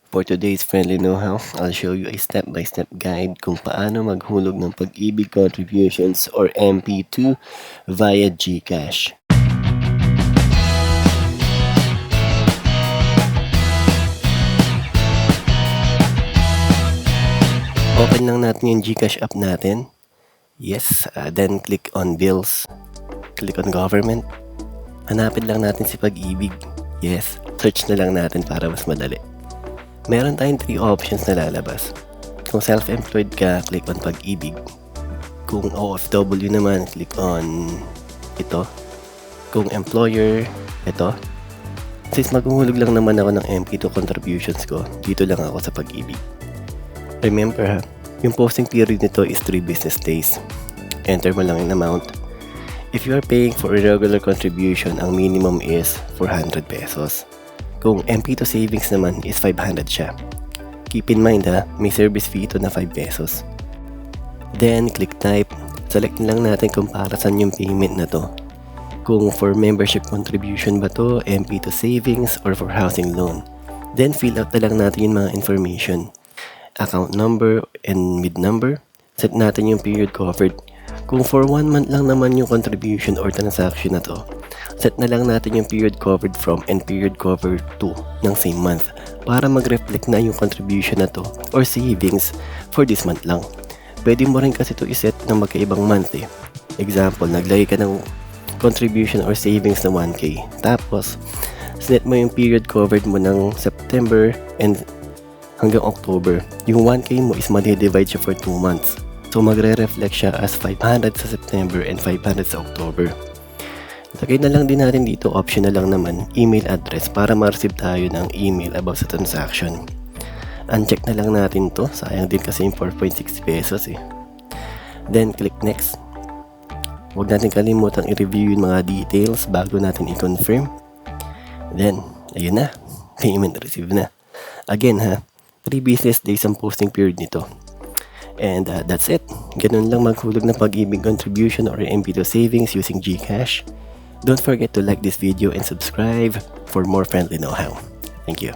For today's friendly know-how, I'll show you a step-by-step guide kung paano maghulog ng pag-ibig contributions or MP2 via GCash. Open lang natin yung GCash app natin. Yes, then click on Bills. Click on Government. Hanapin lang natin si Pag-ibig. Yes, search na lang natin para mas madali. Meron tayong 3 options na lalabas. Kung self-employed ka, click on Pag-ibig. Kung OFW naman, click on ito. Kung employer, ito. Since maghuhulog lang naman ako ng MP2 contributions ko, dito lang ako sa Pag-ibig. Remember ha, yung posting period nito is 3 business days. Enter mo lang yung amount. If you are paying for a regular contribution, ang minimum is 400 pesos. Kung MP2 savings naman is 500 siya. Keep in mind ha, may service fee ito na 5 pesos. Then, click type. Select lang natin kung para saan yung payment na to. Kung for membership contribution ba to, MP2 savings, or for housing loan. Then, fill out na lang natin yung mga information. Account number and mid number. Set natin yung period covered. Kung for 1 month lang naman yung contribution or transaction na to, set na lang natin yung period covered from and period covered to ng same month para mag-reflect na yung contribution na to or savings for this month lang. Pwede mo rin kasi to iset ng magkaibang month eh. Example, naglagay ka ng contribution or savings na 1K. Tapos, set mo yung period covered mo ng September and hanggang October. Yung 1K mo is madi-divide siya for 2 months. So, magre-reflect siya as 500 sa September and 500 sa October. Lagay na lang din natin dito, optional lang naman, email address para ma-receive tayo ng email about sa transaction. Uncheck na lang natin to, sayang din kasi yung 4.6 pesos eh. Then, click next. Huwag natin kalimutang i-review yung mga details bago natin i-confirm. Then, ayun na, payment received na. Again ha, 3 business days ang posting period nito. And that's it. Ganun lang maghulog ng pag-ibig contribution or MP2 savings using GCash. Don't forget to like this video and subscribe for more friendly know-how. Thank you.